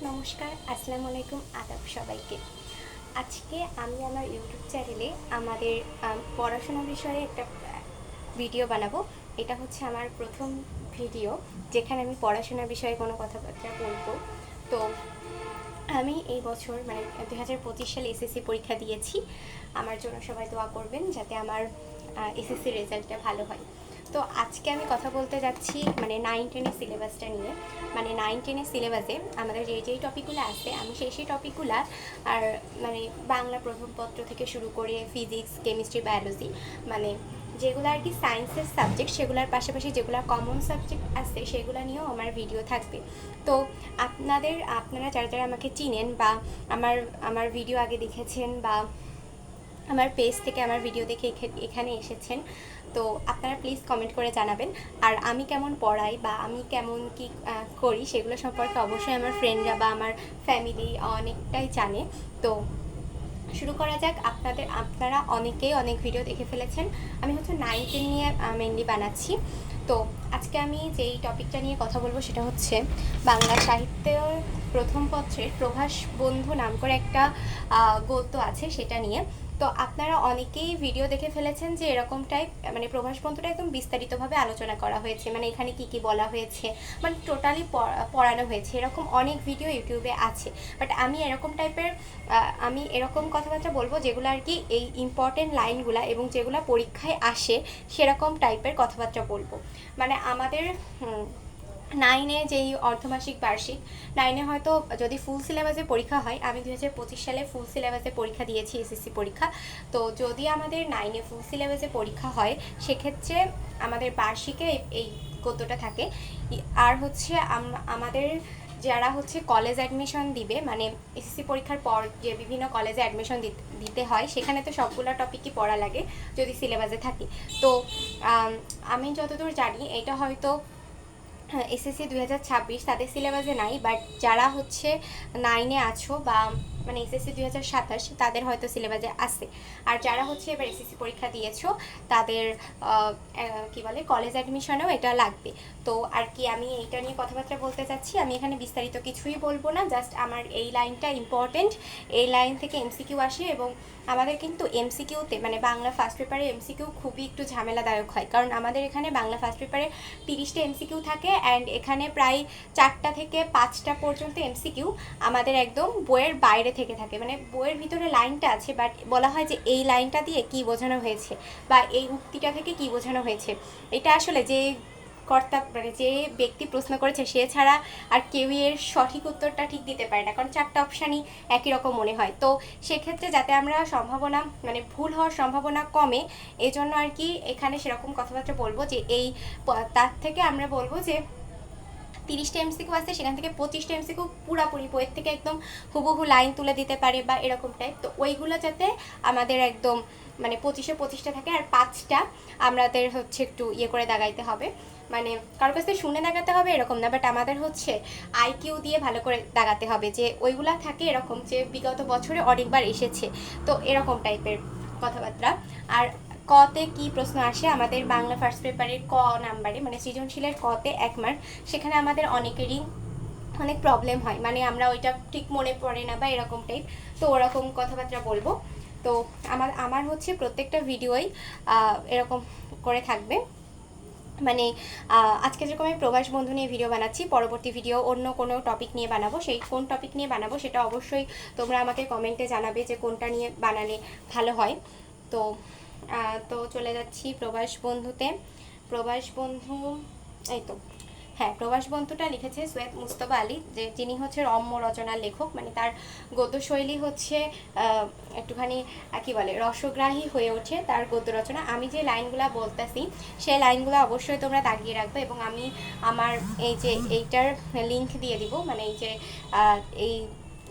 নমস্কার, আসসালামু আলাইকুম, আদাব সবাইকে। আজকে আমি আমার ইউটিউব চ্যানেলে আমাদের পড়াশোনা বিষয়ে একটা ভিডিও বানাবো। এটা হচ্ছে আমার প্রথম ভিডিও যেখানে আমি পড়াশোনা বিষয়ে কোনো কথাবার্তা বলবো। তো আমি এই বছর মানে 2025 সালে এসএসসি পরীক্ষা দিয়েছি। আমার জন্য সবাই দোয়া করবেন যাতে আমার এসএসসি রেজাল্টটা ভালো হয়। তো আজকে আমি কথা বলতে যাচ্ছি মানে 9-10 এর সিলেবাসটা নিয়ে। মানে 9-10 এর সিলেবাসে আমাদের যেই টপিকগুলো আছে আমি সেই টপিকগুলো আর মানে বাংলা প্রথম পত্র থেকে শুরু করে ফিজিক্স, কেমিস্ট্রি, বায়োলজি মানে যেগুলো আর কি সায়েন্সের সাবজেক্ট সেগুলোর পাশাপাশি যেগুলো কমন সাবজেক্ট আছে সেগুলো নিয়েও আমার ভিডিও থাকবে। তো আপনারা যারা যারা আমাকে চিনেন বা আমার আমার ভিডিও আগে দেখেছেন বা আমার পেজ থেকে আমার ভিডিও দেখে এখানে এসেছেন, তো আপনারা প্লিজ কমেন্ট করে জানাবেন। আর আমি কেমন পড়াই বা আমি কেমন কি করি সেগুলো সম্পর্কে অবশ্যই আমার ফ্রেন্ডরা বা আমার ফ্যামিলি অনেকটাই জানে। তো শুরু করা যাক। আপনারা অনেকেই অনেক ভিডিও দেখে ফেলেছেন। আমি হচ্ছে 9-10 নিয়ে মেনলি বানাচ্ছি। তো আজকে আমি যেই টপিকটা নিয়ে কথা বলবো সেটা হচ্ছে বাংলা সাহিত্যের প্রথম পত্রের প্রভাস বন্ধু নাম করে একটা গদ্য আছে সেটা নিয়ে। তো আপনারা অনেকেই ভিডিও দেখে ফেলেছেন যে এরকম টাইপ মানে প্রভাস বন্ধুটা একদম বিস্তারিতভাবে আলোচনা করা হয়েছে, মানে এখানে কি কি বলা হয়েছে, মানে টোটালি পড়ানো হয়েছে, এরকম অনেক ভিডিও ইউটিউবে আছে। বাট আমি এরকম কথাবার্তা বলবো যেগুলো আর কি এই ইম্পর্টেন্ট লাইনগুলো এবং যেগুলো পরীক্ষায় আসে সেরকম টাইপের কথাবার্তা বলবো। মানে আমাদের 9-এ যেই অর্ধমাসিক বার্ষিক 9-এ হয়তো যদি ফুল সিলেবাসে পরীক্ষা হয়, আমি 2025 সালে ফুল সিলেবাসে পরীক্ষা দিয়েছি এসএসসি পরীক্ষা। তো যদি আমাদের 9-এ ফুল সিলেবাসে পরীক্ষা হয় সেক্ষেত্রে আমাদের বার্ষিকে এই গদ্যটা থাকে। আর হচ্ছে আমাদের যারা হচ্ছে কলেজ অ্যাডমিশন দিবে মানে এসএসসি পরীক্ষার পর যে বিভিন্ন কলেজে অ্যাডমিশন দিতে হয় সেখানে তো সবগুলো টপিকই পড়া লাগে যদি সিলেবাসে থাকে। তো আমি যতদূর জানি এটা হয়তো এসএসসি 2026 তাদের সিলেবাসে নাই, বাট যারা হচ্ছে 9-এ আছো বা মানে এসএসসি 2027 তাদের হয়তো সিলেবাসে আছে। আর যারা হচ্ছে এবার এসএসসি পরীক্ষা দিয়েছো তাদের কি বলে কলেজ অ্যাডমিশনেও এটা লাগবে। তো আর কি আমি এইটা নিয়ে কথাবার্তা বলতে চাচ্ছি। আমি এখানে বিস্তারিত কিছুই বলবো না, জাস্ট আমার এই লাইনটা ইম্পর্টেন্ট। এই লাইন থেকে এমসিকিউ আসে এবং আমাদের কিন্তু এমসিকিউতে মানে বাংলা ফার্স্ট পেপারে এমসিকিউ খুবই একটু ঝামেলাদায়ক হয়, কারণ আমাদের এখানে বাংলা ফার্স্ট পেপারে 30টা এমসিকিউ থাকে অ্যান্ড এখানে প্রায় 4টা থেকে 5টা পর্যন্ত এমসিকিউ আমাদের একদম বইয়ের বাইরে থেকে থাকে, মানে বইয়ের ভিতরে লাইনটা আছে বাট বলা হয় যে এই লাইনটা দিয়ে কি বোঝানো হয়েছে বা এই উক্তিটা থেকে কি বোঝানো হয়েছে। এটা আসলে যে কর্তা মানে যে ব্যক্তি প্রশ্ন করেছে সে ছাড়া আর কেউই এর সঠিক উত্তরটা ঠিক দিতে পারে না, কারণ 4টা অপশানই একই রকম মনে হয়। তো সেক্ষেত্রে যাতে আমরা সম্ভাবনা মানে ভুল হওয়ার সম্ভাবনা কমে এই জন্য আর কি এখানে সেরকম কথাবার্তা বলবো যে এই তার থেকে আমরা বলবো যে 30টা এমসিকিউ আছে সেখান থেকে 25টা এমসিকিউ পুরাপুরি বইয়ের থেকে একদম হুবহু লাইন তুলে দিতে পারে বা এরকম টাইপ। তো ওইগুলো যাতে আমাদের একদম মানে 25-25টা থাকে আর 5টা আমাদের হচ্ছে একটু ইয়ে করে দাগাইতে হবে, মানে কারোর কাছ থেকে শুনে দাগাতে হবে এরকম না, বাট আমাদের হচ্ছে আইকিউ দিয়ে ভালো করে দাগাতে হবে যে ওইগুলা থাকে এরকম যে বিগত বছরে অনেকবার এসেছে। তো এরকম টাইপের কথাবার্তা। আর কতে কি প্রশ্ন আসে আমাদের বাংলা ফার্স্ট পেপারের ক নাম্বারে মানে সৃজনশীলের কতে 1 মার্ক, সেখানে আমাদের অনেকেরই অনেক প্রবলেম হয়, মানে আমরা ওইটা ঠিক মনে পড়ে না বা এরকম টাইপ। তো ওরকম কথাবার্তা বলবো। তো আমার আমার হচ্ছে প্রত্যেকটা ভিডিওই এরকম করে থাকবে। মানে আজকে যেরকম আমি প্রবাস বন্ধু নিয়ে ভিডিও বানাচ্ছি, পরবর্তী ভিডিও অন্য কোনো টপিক নিয়ে বানাবো। সেই কোন টপিক নিয়ে বানাবো সেটা অবশ্যই তোমরা আমাকে কমেন্টে জানাবে যে কোনটা নিয়ে বানালে ভালো হয়। তো তো চলে যাচ্ছি প্রবাস বন্ধুতে। প্রবাস বন্ধু এই তো, হ্যাঁ, প্রবাস বন্ধুটা লিখেছে সৈয়দ মুস্তফা আলী, যিনি হচ্ছে রম্য রচনার লেখক, মানে তার গদ্যশৈলী হচ্ছে একটুখানি কী বলে রসগ্রাহী হয়ে ওঠে তার গদ্য রচনা। আমি যে লাইনগুলো বলতেছি সেই লাইনগুলো অবশ্যই তোমরা দাগিয়ে রাখবে এবং আমি আমার এই যে এইটার লিঙ্ক দিয়ে দিব, মানে এই যে এই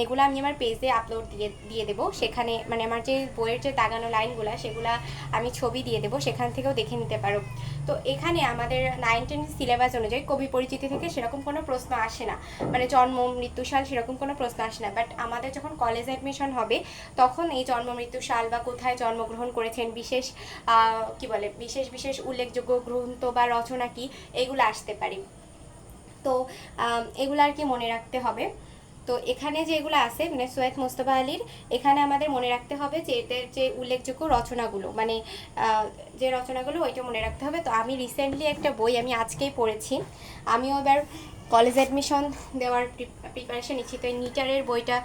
এগুলো আমি আমার পেজে আপলোড দিয়ে দেবো, সেখানে মানে আমার যে বইয়ের যে দাগানো লাইনগুলো সেগুলো আমি ছবি দিয়ে দেবো, সেখান থেকেও দেখে নিতে পারো। তো এখানে আমাদের 9-10 সিলেবাস অনুযায়ী কবি পরিচিতি থেকে সেরকম কোনো প্রশ্ন আসে না, মানে জন্ম মৃত্যু সাল সেরকম কোনো প্রশ্ন আসে না। বাট আমাদের যখন কলেজ অ্যাডমিশন হবে তখন এই জন্ম মৃত্যু সাল বা কোথায় জন্মগ্রহণ করেছেন, বিশেষ কি বলে বিশেষ বিশেষ উল্লেখযোগ্য গ্রন্থ বা রচনা কি, এগুলো আসতে পারে। তো এগুলো আর কি মনে রাখতে হবে। তো এখানে যেগুলো আছে মানে সৈয়দ মুজতবা আলীর, এখানে আমাদের মনে রাখতে হবে যে এদের যে উল্লেখযোগ্য রচনাগুলো, মানে যে রচনাগুলো ওইটা মনে রাখতে হবে। তো আমি রিসেন্টলি একটা বই আমি আজকেই পড়েছি, আমিও এবার কলেজ অ্যাডমিশন দেওয়ার প্রিপারেশন নিচ্ছি, তো এই নিটারের বইটা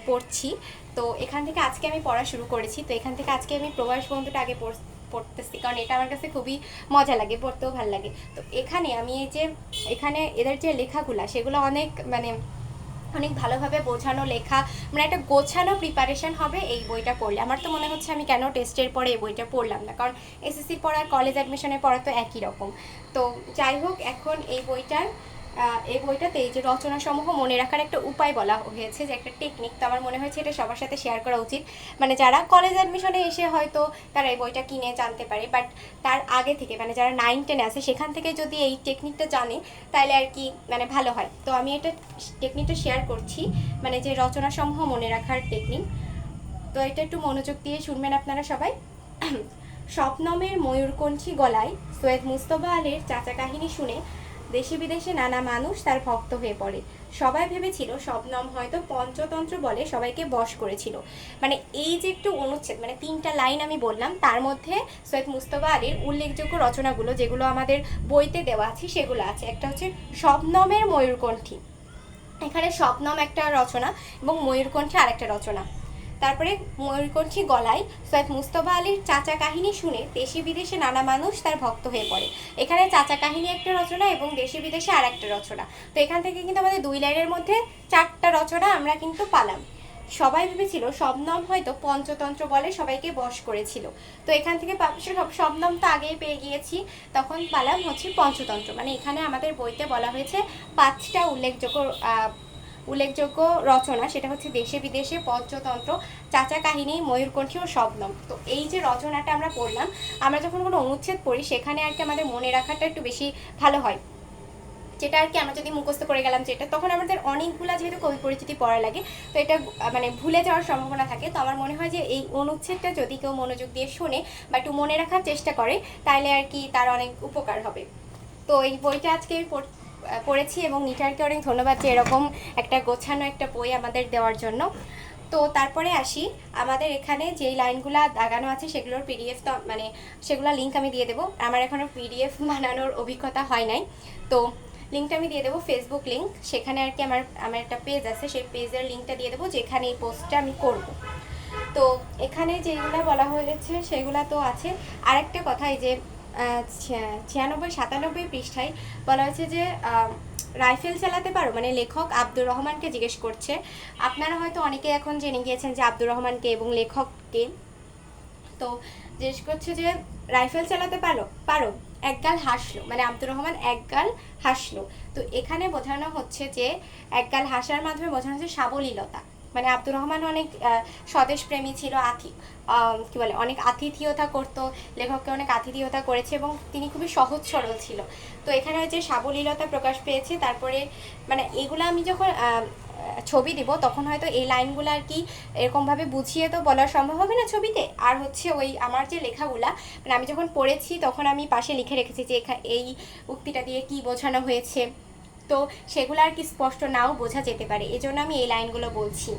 পড়ছি। তো এখান থেকে আজকে আমি পড়া শুরু করেছি। তো এখান থেকে আজকে আমি প্রবাস বন্ধুটা আগে পড়তেছি, কারণ এটা আমার কাছে খুবই মজা লাগে, পড়তেও ভালো লাগে। তো এখানে আমি এই যে এখানে এদের যে লেখাগুলা সেগুলো অনেক মানে অনেক ভালোভাবে বোঝানো লেখা, মানে একটা গোছানো প্রিপারেশন হবে এই বইটা পড়লে। আমার তো মনে হচ্ছে আমি কেন টেস্টের পরে এই বইটা পড়লাম না, কারণ এসএসসির পড়া কলেজ অ্যাডমিশনের পড়া তো একই রকম। তো যাই হোক, এখন এই বইটাতে এই যে রচনাসমূহ মনে রাখার একটা উপায় বলা হয়েছে, যে একটা টেকনিক। তো আমার মনে হয়েছে এটা সবার সাথে শেয়ার করা উচিত, মানে যারা কলেজ অ্যাডমিশনে এসে হয়তো তারা এই বইটা কিনে জানতে পারে, বাট তার আগে থেকে মানে যারা 9-10 আছে সেখান থেকে যদি এই টেকনিকটা জানে তাহলে আর কি মানে ভালো হয়। তো আমি এটা টেকনিকটা শেয়ার করছি, মানে যে রচনাসমূহ মনে রাখার টেকনিক। তো এটা একটু মনোযোগ দিয়ে শুনবেন আপনারা সবাই। স্বপ্নমের ময়ূরকণ্ঠী গলায় সৈয়দ মুজতবা আলীর চাচা কাহিনী শুনে দেশে বিদেশে নানা মানুষ তার ভক্ত হয়ে পড়ে। সবাই ভেবেছিল শবনম হয়তো পঞ্চতন্ত্র বলে সবাইকে বশ করেছিল। মানে এই যে একটু অনুচ্ছেদ, মানে 3টা লাইন আমি বললাম, তার মধ্যে সৈয়দ মুজতবা আলীর উল্লেখযোগ্য রচনাগুলো যেগুলো আমাদের বইতে দেওয়া আছে সেগুলো আছে। একটা হচ্ছে শবনমের ময়ূরকণ্ঠী, এখানে শবনম একটা রচনা এবং ময়ূরকণ্ঠী আরেকটা রচনা। তারপরে ময়ূরকণ্ঠী গলায় সৈয়দ মুজতবা আলীর চাচা কাহিনী শুনে দেশে বিদেশে নানা মানুষ তার ভক্ত হয়ে পড়ে। এখানে চাচা কাহিনী একটা রচনা এবং দেশে বিদেশে আর একটা রচনা। তো এখান থেকে কিন্তু আমাদের 2 লাইনের মধ্যে 4টা রচনা আমরা কিন্তু পালাম। সবাই ভেবেছিল শবনম হয়তো পঞ্চতন্ত্র বলে সবাইকে বশ করেছিল। তো এখান থেকে শবনম তো আগেই পেয়ে গিয়েছি, তখন পালাম হচ্ছে পঞ্চতন্ত্র। মানে এখানে আমাদের বইতে বলা হয়েছে 5টা উল্লেখযোগ্য রচনা, সেটা হচ্ছে দেশে বিদেশে, পঞ্চতন্ত্র, চাচা কাহিনী, ময়ূরকণ্ঠী ও শবনম। তো এই যে রচনাটা আমরা পড়লাম, আমরা যখন কোনো অনুচ্ছেদ পড়ি সেখানে আর কি আমাদের মনে রাখাটা একটু বেশি ভালো হয়। যেটা আর কি আমরা যদি মুখস্থ করে গেলাম যেটা, তখন আমাদের অনেকগুলা যেহেতু কবি পরিচিতি পড়া লাগে, তো এটা মানে ভুলে যাওয়ার সম্ভাবনা থাকে। তো আমার মনে হয় যে এই অনুচ্ছেদটা যদি কেউ মনোযোগ দিয়ে শোনে বা একটু মনে রাখার চেষ্টা করে তাহলে আর কি তার অনেক উপকার হবে। তো এই বইটা আজকে পড়েছি এবং নিটারকে অনেক ধন্যবাদ যে এরকম একটা গোছানো একটা বই আমাদের দেওয়ার জন্য। তো তারপরে আসি, আমাদের এখানে যেই লাইনগুলো দাগানো আছে সেগুলোর পিডিএফ, তো মানে সেগুলোর লিঙ্ক আমি দিয়ে দেবো। আমার এখনও পিডিএফ বানানোর অভিজ্ঞতা হয় নাই, তো লিঙ্কটা আমি দিয়ে দেবো, ফেসবুক লিঙ্ক। সেখানে আর কি আমার একটা পেজ আছে, সেই পেজের লিঙ্কটা দিয়ে দেবো যেখানে এই পোস্টটা আমি করব। তো এখানে যেগুলো বলা হয়েছে সেগুলো তো আছে। আরেকটা কথা, এই যে 96-97 পৃষ্ঠায় বলা হয়েছে যে রাইফেল চালাতে পারো, মানে লেখক আব্দুর রহমানকে জিজ্ঞেস করছে। আপনারা হয়তো অনেকে এখন জেনে গিয়েছেন যে আব্দুর রহমানকে এবং লেখককে। তো জিজ্ঞেস করছে যে রাইফেল চালাতে পারো একগাল হাসলো, মানে আব্দুর রহমান একগাল হাসলো। তো এখানে বোঝানো হচ্ছে যে একগাল হাসার মাধ্যমে বোঝানো হচ্ছে সাবলীলতা। মানে আব্দুর রহমান অনেক স্বদেশপ্রেমী ছিল, কি বলে অনেক আতিথেয়তা করতো, লেখককে অনেক আতিথেয়তা করেছে এবং তিনি খুবই সহজ সরল ছিল। তো এখানে হচ্ছে সাবলীলতা প্রকাশ পেয়েছে। তারপরে মানে এগুলো আমি যখন ছবি দিব তখন হয়তো এই লাইনগুলো আর কি এরকমভাবে বুঝিয়ে তো বলা সম্ভব হবে না ছবিতে। আর হচ্ছে ওই আমার যে লেখাগুলা মানে আমি যখন পড়েছি তখন আমি পাশে লিখে রেখেছি যে এই উক্তিটা দিয়ে কি বোঝানো হয়েছে, তো সেগুলো আর কি স্পষ্ট নাও বোঝা যেতে পারে, এজন্য আমি এই লাইনগুলো বলছি।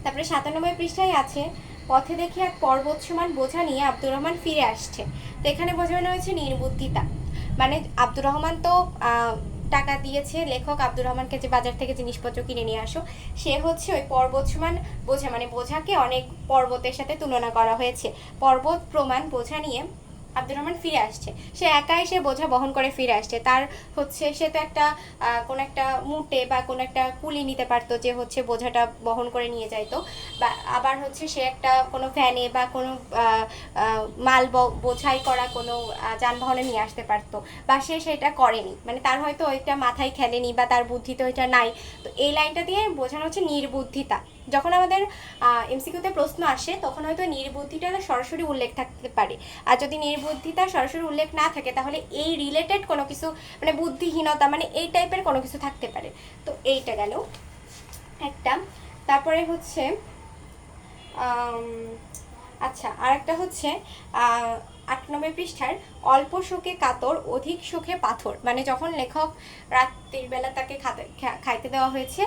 তারপরে 97 পৃষ্ঠায় আছে, পথে দেখে এক পর্বত সমান বোঝা নিয়ে আব্দুর রহমান ফিরে আসছে। তো এখানে বোঝানো হয়েছে নির্বুদ্ধিতা। মানে আব্দুর রহমান তো টাকা দিয়েছে লেখক আব্দুর রহমানকে যে বাজার থেকে জিনিসপত্র কিনে নিয়ে আসো, সে হচ্ছে ওই পর্বত সমান বোঝা, মানে বোঝাকে অনেক পর্বতের সাথে তুলনা করা হয়েছে। পর্বত প্রমাণ বোঝা নিয়ে আব্দুর রহমান ফিরে আসছে, সে একাই সে বোঝা বহন করে ফিরে আসছে। তার হচ্ছে সে তো একটা কোনো একটা মুটে বা কোনো একটা কুলি নিতে পারতো যে হচ্ছে বোঝাটা বহন করে নিয়ে যাইতো, বা আবার হচ্ছে সে একটা কোনো ভ্যানে বা কোনো মাল বোঝাই করা কোনো যানবাহনে নিয়ে আসতে পারতো, বা সে সেটা করেনি, মানে তার হয়তো ওইটা মাথায় খেলেনি বা তার বুদ্ধিতে ওইটা নাই। তো এই লাইনটা দিয়ে বোঝানো হচ্ছে নির্বুদ্ধিতা। যখন আমাদের এমসিকিউতে প্রশ্ন আসে তখন হয়তো নির্বুদ্ধিটা সরাসরি উল্লেখ থাকতে পারে, আর যদি নির্বুদ্ধিতা সরাসরি উল্লেখ না থাকে তাহলে এই রিলেটেড কোনো কিছু মানে বুদ্ধিহীনতা মানে এই টাইপের কোনো কিছু থাকতে পারে। তো এইটা গেল একটা। তারপরে হচ্ছে আচ্ছা, আর একটা হচ্ছে 98 পৃষ্ঠার অল্প শোকে কাতর অধিক শোকে পাথর, মানে যখন লেখক রাত্রির বেলা তাকে খাইতে দেওয়া হয়েছে,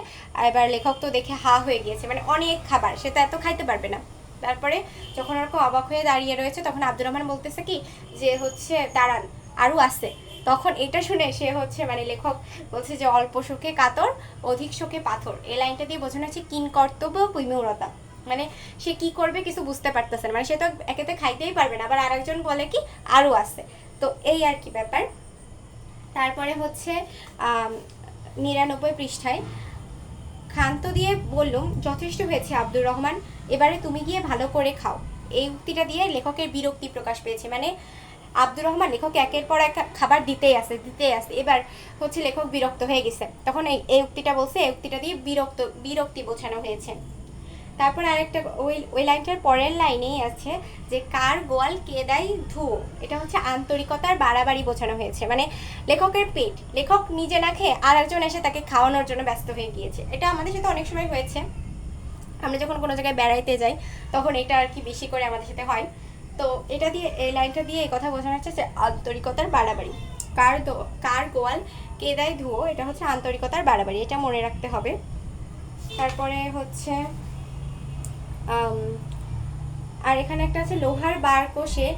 এবার লেখক তো দেখে হা হয়ে গিয়েছে, মানে অনেক খাবার, সে তো এত খাইতে পারবে না। তারপরে যখন ওরকম অবাক হয়ে দাঁড়িয়ে রয়েছে তখন আব্দুর রহমান বলতেছে কি যে হচ্ছে দাঁড়ান আরও আছে। তখন এটা শুনে সে হচ্ছে মানে লেখক বলছে যে অল্প শোকে কাতর অধিক শোকে পাথর, এই লাইনটা দিয়ে বোঝানো হচ্ছে কিন কর্তব্য বিমূঢ়তা, মানে সে কি করবে কিছু বুঝতে পারতেছে না, মানে সে তো একেতে খাইতেই পারবে না, আবার আরেকজন বলে কি আরও আছে। তো এই আর কি ব্যাপার। তারপরে হচ্ছে 99 পৃষ্ঠায় ক্ষান্ত দিয়ে বললুম যথেষ্ট হয়েছে আব্দুর রহমান, এবারে তুমি গিয়ে ভালো করে খাও। এই উক্তিটা দিয়ে লেখকের বিরক্তি প্রকাশ পেয়েছে, মানে আব্দুর রহমান লেখক একের পর এক খাবার দিতেই আসে। এবার হচ্ছে লেখক বিরক্ত হয়ে গেছে, তখন এই উক্তিটা বলছে, এই উক্তিটা দিয়ে বিরক্তি বোঝানো হয়েছে। তারপর আরেকটা ওই লাইনটার পরের লাইনেই আছে যে কার গোয়াল কে দেয় ধুয়ো, এটা হচ্ছে আন্তরিকতার বাড়াবাড়ি বোঝানো হয়েছে, মানে লেখকের পেট, লেখক নিজে না খেয়ে আর একজন এসে তাকে খাওয়ানোর জন্য ব্যস্ত হয়ে গিয়েছে। এটা আমাদের সাথে অনেক সময় হয়েছে, আমরা যখন কোনো জায়গায় বেড়াইতে যাই তখন এটা আর কি বেশি করে আমাদের সাথে হয়। তো এটা দিয়ে এই লাইনটা দিয়ে এই কথা বোঝানো হচ্ছে যে আন্তরিকতার বাড়াবাড়ি। কার গোয়াল কে দেয় ধুয়ো, এটা হচ্ছে আন্তরিকতার বাড়াবাড়ি, এটা মনে রাখতে হবে। তারপরে হচ্ছে আর এখানে একটা আছে লোহার বার কষে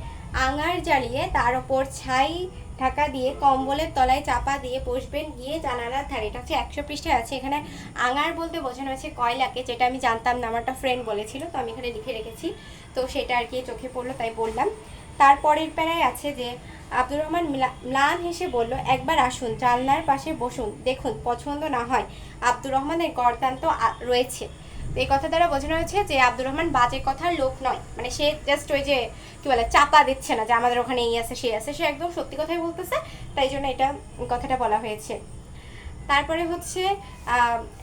আঙার জ্বালিয়ে তার ওপর ছাই ঢাকা দিয়ে কম্বলের তলায় চাপা দিয়ে বসবেন গিয়ে জানালার ধারে, এটা হচ্ছে 100 পৃষ্ঠায় আছে। এখানে আঙার বলতে বোঝানো হয়েছে কয়লাকে, যেটা আমি জানতাম না, আমার একটা ফ্রেন্ড বলেছিল, তো আমি এখানে লিখে রেখেছি, তো সেটা আর কি চোখে পড়লো তাই বললাম। তারপরের প্যারায় আছে যে আব্দুর রহমান ম্লান হেসে বলল একবার আসুন জানলার পাশে বসুন, দেখুন পছন্দ না হয় আব্দুর রহমানের গর্দান তো রয়েছে। এই কথা দ্বারা বোঝানো হয়েছে যে আব্দুর রহমান বাজে কথার লোক নয়, মানে সে জাস্ট ওই যে কি বলে চাপা দিচ্ছে না যে আমাদের ওখানে এই আছে সে আছে, সে একদম সত্যি কথাই বলতেছে, তাই জন্য এটা কথাটা বলা হয়েছে। তারপরে হচ্ছে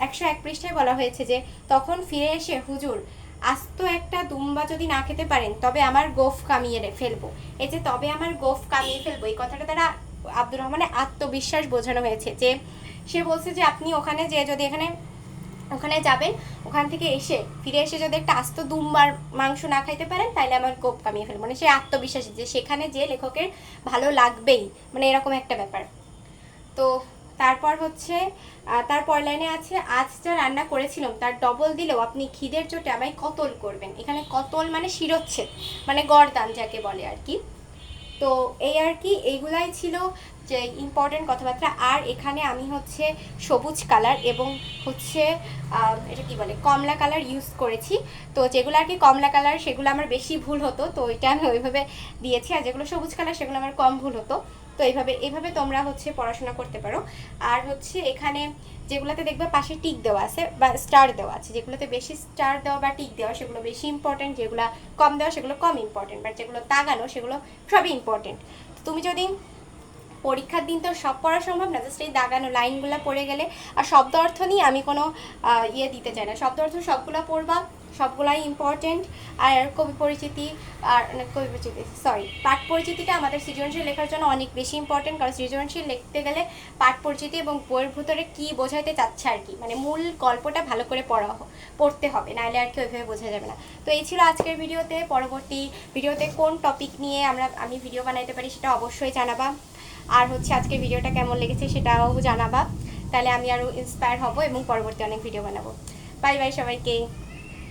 101 পৃষ্ঠায় বলা হয়েছে যে তখন ফিরে এসে হুজুর আস্ত একটা দুম্বা যদি না খেতে পারেন তবে আমার গোফ কামিয়ে ফেলবো। এই যে তবে আমার গোফ কামিয়ে ফেলবো, এই কথাটা দ্বারা আব্দুর রহমানের আত্মবিশ্বাস বোঝানো হয়েছে, যে সে বলছে যে আপনি ওখানে যে যদি ওখানে যাবেন, ওখান থেকে ফিরে এসে যদি একটা আস্ত দুম্বার মাংস না খাইতে পারেন তাহলে আমার গোপ কামিয়ে ফেলবো, মানে সে আত্মবিশ্বাসী যে সেখানে যে লেখকের ভালো লাগবেই, মানে এরকম একটা ব্যাপার। তো তারপর হচ্ছে তারপর লাইনে আছে আজ যা রান্না করেছিলাম তার ডবল দিলেও আপনি খিদের চোটে আমায় কতল করবেন। এখানে কতল মানে শিরোচ্ছেদ, মানে গরদান যাকে বলে আর কি। তো এই আর কি, এইগুলাই ছিল যে ইম্পর্টেন্ট কথাবার্তা। আর এখানে আমি হচ্ছে সবুজ কালার এবং হচ্ছে এটা কি বলে কমলা কালার ইউজ করেছি। তো যেগুলো আর কি কমলা কালার সেগুলো আমার বেশি ভুল হতো, তো এটা আমি ওইভাবে দিয়েছি, আর যেগুলো সবুজ কালার সেগুলো আমার কম ভুল হতো। তো এইভাবে তোমরা হচ্ছে পড়াশোনা করতে পারো। আর হচ্ছে এখানে যেগুলোতে দেখবে পাশে টিক দেওয়া আছে বা স্টার দেওয়া আছে, যেগুলোতে বেশি স্টার দেওয়া বা টিক দেওয়া সেগুলো বেশি ইম্পর্টেন্ট, যেগুলো কম দেওয়া সেগুলো কম ইম্পর্টেন্ট, বাট যেগুলো দাগানো সেগুলো সবই ইম্পর্টেন্ট। তুমি যদি পরীক্ষার দিন তো সব পড়া সম্ভব না, জাস্ট এই দাগানো লাইনগুলো পড়ে গেলে, আর শব্দ অর্থ নিয়ে আমি কোনো দিতে চাই না, শব্দ অর্থ সবগুলো পড়বা, সবগুলাই ইম্পর্টেন্ট। আর পাঠ পরিচিতিটা আমাদের সৃজনশীল লেখার জন্য অনেক বেশি ইম্পর্টেন্ট, কারণ সৃজনশীল লিখতে গেলে পাঠ পরিচিতি এবং বইয়ের ভিতরে কী বোঝাইতে চাচ্ছে আর কি, মানে মূল গল্পটা ভালো করে পড়তে হবে, নাহলে আর কি ওইভাবে বোঝা যাবে না। তো এই ছিল আজকের ভিডিওতে। পরবর্তী ভিডিওতে কোন টপিক নিয়ে আমি ভিডিও বানাইতে পারি সেটা অবশ্যই জানাবা, আর হচ্ছে আজকের ভিডিওটা কেমন লেগেছে সেটাও জানাবা, তাহলে আমি আরও ইন্সপায়ার হব এবং পরবর্তী অনেক ভিডিও বানাবো। বাই বাই সবাইকে।